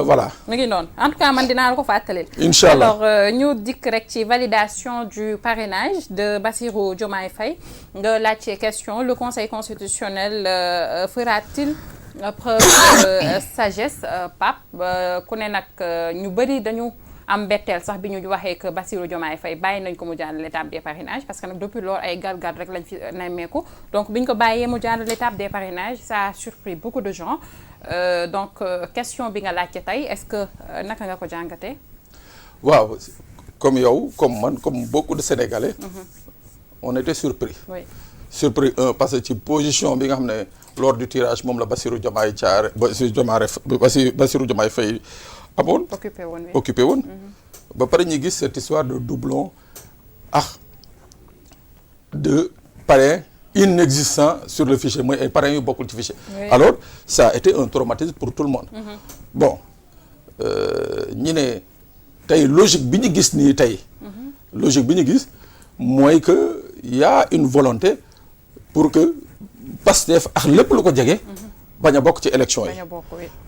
voilà. mi ngi noonu en tout cas man dinaa la ko fàttalil. incha allah alors ñu dikk rek ci validation du parrainage de Bassirou Diomaye Faye nga laajte question le conseil constitutionnel fera-t-il preuve de sagesse Pape ku ne nag ñu bëri dañu am mbetteel sax bi ñu waxee que Bassirou Diomaye Faye bàyyi nañ ko mu jàll l'étape des parrainages parce que nag depuis loolu ay gar-gar rek lañ fi nemmeeku donc bi ñu ko bàyyee mu jàll l'étape des parrainages ça a surpris beaucoup de gens donc question bi nga laajte tey est-ce que naka nga ko jàngatee. waaw comme yow comme man comme beaucoup de Sénégalais. on était surpris. oui surpris parce que ci position bi nga xam ne lors du tirage moom la Bassirou Diomaye Faye amoon occupé woon ba pare ñu gis cette histoire de doublon de parrain inexistant sur le fichier mooy ay parrains yu bokkul ci fichier alors ça a été un traumatisme pour tout le monde bon ñi ne tey logique bi ñu gis nii tey logique bi ñu gis mooy que y a une volonté pour que Pastef ak lépp lu ko jege bañ a bokk ci élection yi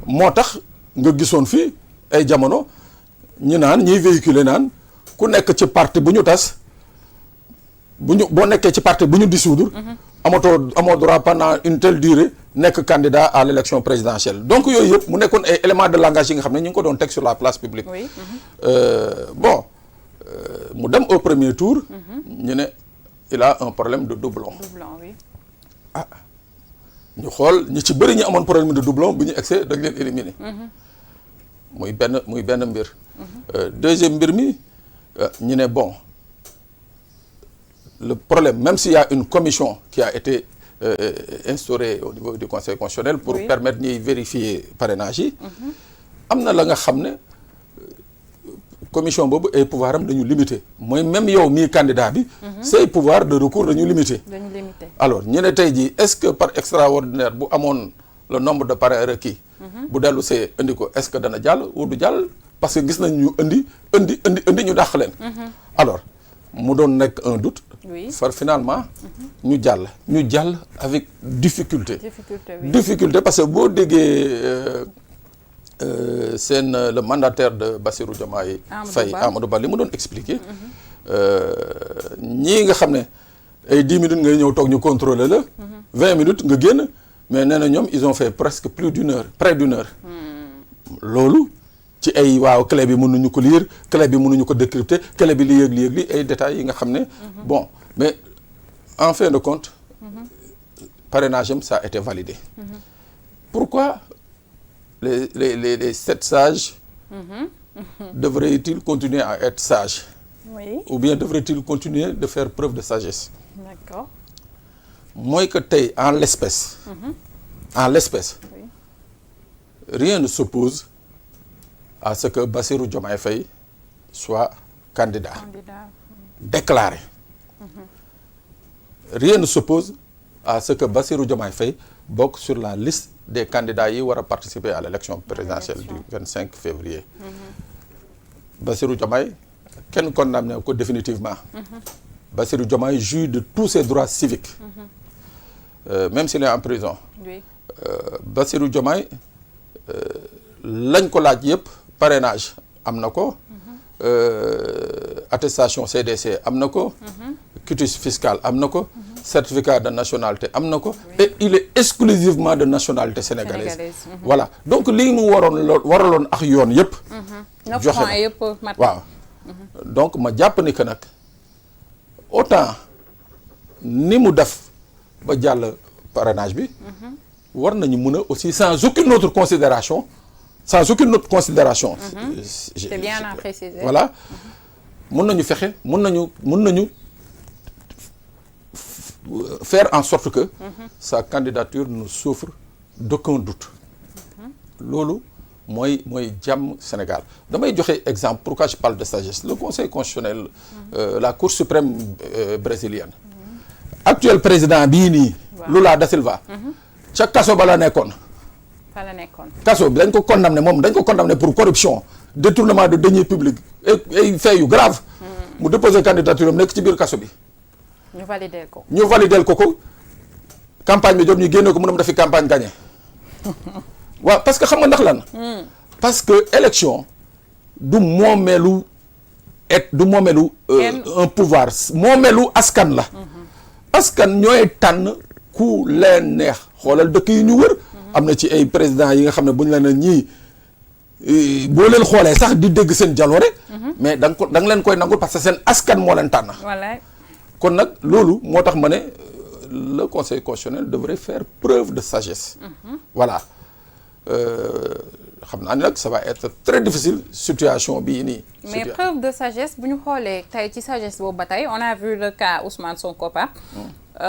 moo tax nga gisoon fii ay jamono ñu naan ñuy véhiculer naan ku nekk ci parti bu ñu tas boo nekkee ci parti bu ñu dissoudre amoo droit pendant une telle durée nekk candidat à l'élection présidentielle donc yooyu yëpp mu nekkoon ay éléments de langage yi nga xam ne ñu ngi ko doon teg sur la place publique bon mu dem au premier tour ñu ne il a un problème de doublon ñu xool ñi ci bëri ñu amoon problème de doublon bu ñu excès dañ leen éliminer muy benn mbir deuxième mbir mi ñu ne bon le problème même s'il y a une commission qui a été instaurée au niveau du conseil constitutionnel pour permettre ñuy vérifier parrainage yi am na la nga xam ne commission boobu ay pouvoir am dañu limité mooy même yow mii candidat bi say pouvoir de recours dañu limité alors ñu ne tey jii est-ce que par extraordinaire bu amoon le nombre de parrains requis bu dellu see indi ko est-ce que dana jàll ou du jàll parce que gis nañ ñu indi ñu dàq leen alors mu doon nekk un doute far finalement ñu jàll avec difficulté parce que boo déggee seen le mandataire de Bassirou Diomaye Faye Amadou Ba li mu doon expliquer ñii nga xam ne ay 10 minutes ngay ñëw toog ñu contrôler la 20 minutes nga génn mais nee na ñoom ils ont fait presque près d'une heure loolu ci ay waaw clé bi mënuñu ko lire clé bi mënuñu ko décrypter clé bi li yëg li ay détails yi nga xam ne bon mais en fin de compte parrainage am ça a été validé pourquoi les 7 sages devraient-ils continuer à être sages ou bien devraient-ils continuer de faire preuve de sagesse d'accord mooy que tey en l'espèce rien ne s'oppose à ce que Bassirou Diomaye Faye soit candidat déclaré rien ne s'oppose à ce que Bassirou Diomaye Faye bokk sur la liste des candidats yi war a participer à l'élection présidentielle du 25 février Bassirou Diomaye kenn condamné ko définitivement Bassirou Diomaye jouit de tous ses droits civiques même s'il est en prison Bassirou Diomaye lañ ko laaj yëpp parrainage am na ko attestation CDC am na ko quitus fiscal am na ko certificat de nationalité am na ko et il est exclusivement de nationalité sénégalaise voilà donc lii mu waraloon ak yoon yëpp joxe na waaw donc ma jàpp ni que nag autant ni mu def ba jàll parrainage bi war nañu mën a aussi sans aucune autre considération c'est bien à préciser voilà mën nañu faire en sorte que sa candidature ne souffre d'aucun doute loolu mooy jàmm Sénégal damay joxe exemple pourquoi je parle de sagesse le conseil constitutionnel la cour suprême brésilienne actuel président bii nii Lula da Silva ca kaso ba la nekkoon kaso bi dañ ko condamné pour corruption détournement de deniers publics ay faits yu grave mu déposé candidature am nekk ci biir kaso bi ñu valideel ko campagne bi jot ñu génne ko mu dem defi campagne gagné waaw parce que xam nga ndax lan parce que élection du moomeelu un pouvoir moomeelu askan la. askan ñooy tànn ku leen neex xoolal dëkk yi ñu wër. am na ci ay présidents yi nga xam ne bu ñu la ne ñii boo leen xoolee sax di dégg seen jaloore. mais da nga leen koy nangul parce que seen askan moo leen tànn. voilà. kon nag loolu moo tax ma ne le conseil constitutionnel devrait faire preuve de sagesse. voilà xam naa ne nag ça va être très difficile situation bii nii. mais preuve de sagesse bu ñu xoolee tey ci sagesse boobu ba tey on a vu le cas Ousmane Sonko par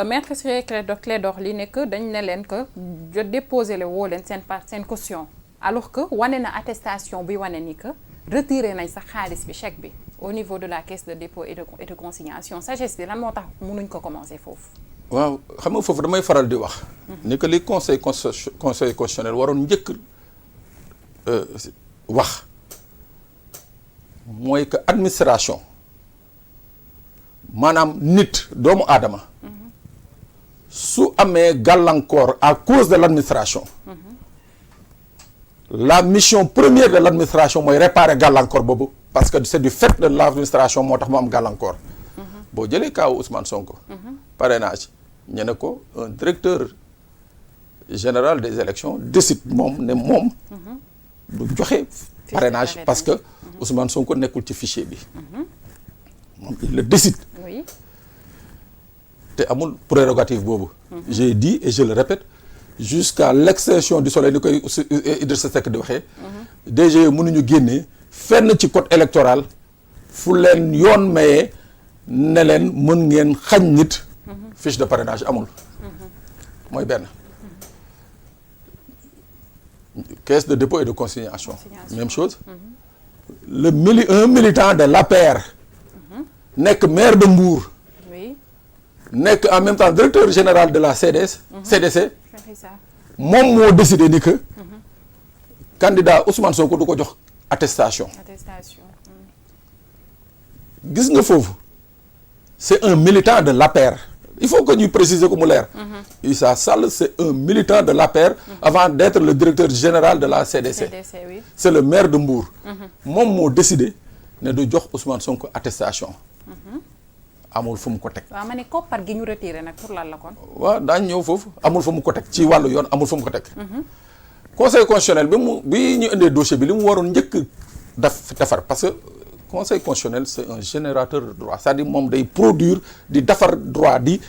maître Ciré Clédor Ly ne que dañ ne leen que je déposé le woo leen seen caution alors que wane na attestation bi wane ni que retiré nañ sax xaalis bi chèque bi au niveau de la caisse de dépôt et de consignation sagesse bi lan moo tax mënuñ ko commencer foofu. waaw xam nga foofu damay faral di wax. ni que li conseil constitutionnel waroon njëkk wax mooy que administration maanaam nit doomu aadama su amee gàllankoor à cause de l'administration la mission première de l'administration mooy réparer gàllankoor boobu parce que c'est du fait de l'administration moo tax mu am gàllankoor boo jëlee kaaw Ousmane Sonko parrainage ñu ne ko un directeur général des élections décide moom du joxe parrainage parce que Ousmane Sonko nekkul ci fichier bi moom il le décide. oui. te amul prérogative boobu. j'ai dit et je le répète jusqu'à l'extinction du soleil ni koy Idrissa Seck di waxee. DG mënuñu génnee fenn ci code électoral fu leen yoon mayee ne leen mën ngeen xañ nit. fiche de parrainage amul. mooy benn. caisse de dépôt et de consignation. Même chose. Un militant de l'APR. nekk maire de Mbour. oui. nekk en même temps directeur général de la CDC. moom moo décidé ni que. candidat Ousmane Sonko du ko jox attestation. gis nga foofu. c'est un militant de l'APR. il faut que ñu préciser ko mu leer. Issa Sall c'est un militant de l'APR avant d'être le directeur général de la CDC. Oui. c'est le maire de Mbour. moom moo décidé ne du jox Ousmane Sonko attestation. amul fu mu ko teg. waaw ma ne koppar gi ñu retiré nag pour lan la kon. waaw daañu ñëw foofu amul fu mu ko teg ci wàllu yoon amul fu mu ko teg. conseil constitutionnel bi ñu indee dossier bi li mu waroon njëkk defar parce que conseil constitutionnel c'est un générateur de droit c'est-à-dire moom day produire di defar droit di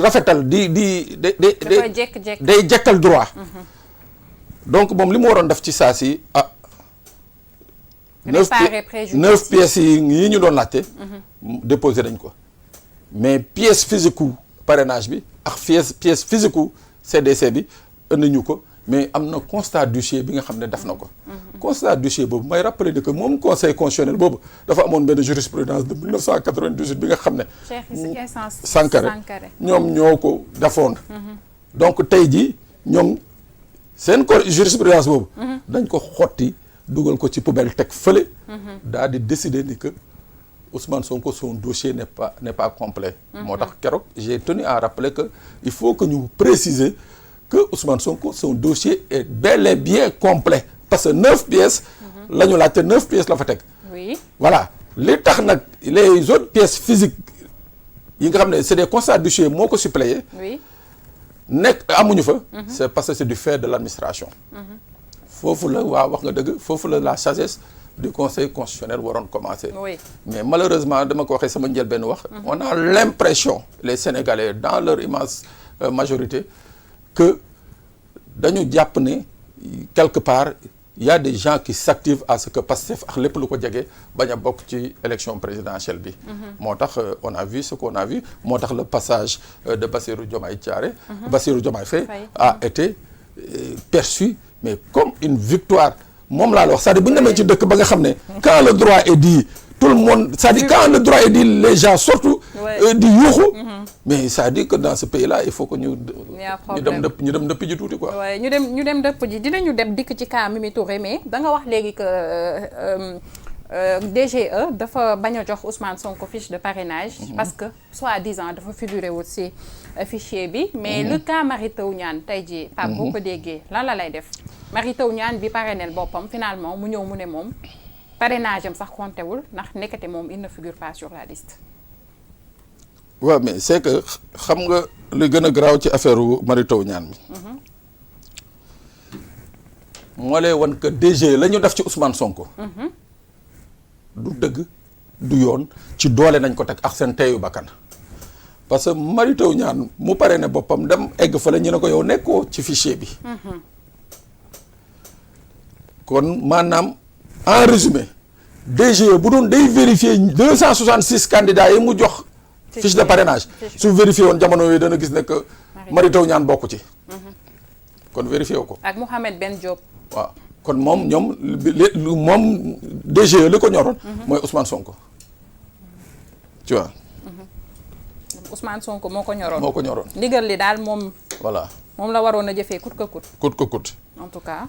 rafetal dafay jékki-jékki day jekkal droit. donc moom li mu waroon def ci saa si réparer préjudice 9 pièces yi ñu doon laajte. déposé nañ ko mais pièce physique u parrainage bi ak pièce physique u CDC bi indi ñu ko mais am na constat d'huissier bi nga xam ne def na ko. constat d'huissier boobu may rappeler que moom conseil constitutionnel boobu dafa amoon benn jurisprudence de 1998 bi nga xam ne. Cheikh Sankharé ñoom ñoo ko defoon. donc tey jii ñoom seen jurisprudence boobu. dañ ko xotti. dugal ko ci poubelle teg fële. daal di décider ni que Ousmane Sonko son dossier n'est pas complet. moo tax keroog j'ai tenu à rappeler que il faut que ñu préciser que Ousmane Sonko son dossier est bel et bien complet parce que 9 pièces. la ñu laajte 9 pièces la fa teg. oui voilà li tax nag les autres pièces physiques yi nga xam ne c'est des constats d'huissier moo ko suppléé. oui nekk amuñu fa. c'est parce que c'est du fait de l'administration. foofu la waaw wax nga dëgg foofu la sagesse du conseil constitutionnel waroon commencer. oui. mais malheureusement dama ko waxee sama njëlbeen wax. on a l'impression les Sénégalais dans leur immense majorité que dañu jàpp ne quelque part il y a des gens qui s'activent à ce que Pastef ak lépp lu ko jege bañ a bokk ci élection présidentielle bi. moo tax on a vu ce qu'on a vu moo tax le passage de Bassirou Diomaye Faye a été perçu mais comme une victoire moom laa la wax c'est-à-dire bu ñu demee ci dëkk ba nga xam ne quand le droit est dit tout le monde c'est-à-dire quand le droit est dit les gens surtout di yuuxu mais c'est-à-dire que dans ce pays-là il faut que ñu dem dëpp ji tuuti quoi. waaye ñu dem dëpp ji dinañu dem dikk ci cas Mimi Touré mais da nga wax léegi que DGE dafa bañ a jox Ousmane Sonko fiche de parrainage. parce que soi-disant dafa figurer wut ci fichier bi. mais le cas Mary Teuw Niane tey jii. Pape boo ko déggee lan la lay def. Mary Teuw Niane bi parrainel boppam finalement mu ñëw mu ne moom parrainage am sax compté wul ndax nekkate moom il ne figure pas sur la liste. waaw mais c'est que xam nga li gën a garaaw ci affaire Mary Teuw Niane bi. moo lay wan que DG la ñu def ci Ousmane Sonko. du dëgg du yoon ci doole nañ ko teg ak seen teyu bakkan parce que Mary Teuw Niane mu pare ne boppam dem egg fa la ñu ne ko yow nekkoo ci fichier bi. kon maanaam en résumé DG bu doon day vérifier 266 candidats yi mu jox. fiche de parrainage su vérifié woon jamono yooyu dana gis ne que Mary Teuw Niane bokku ci. kon vérifié wu ko. ak Mouhamed Ben Diop. waaw kon moom ñoom moom DG li ko ñoroon. mooy Ousmane Sonko. tu vois. Ousmane Sonko moo ko ñoroon. moo ko ñoroon. ndigal li daal moom. voilà moom la waroon a jëfee coûte que coûte. coûte que coûte. en tout cas.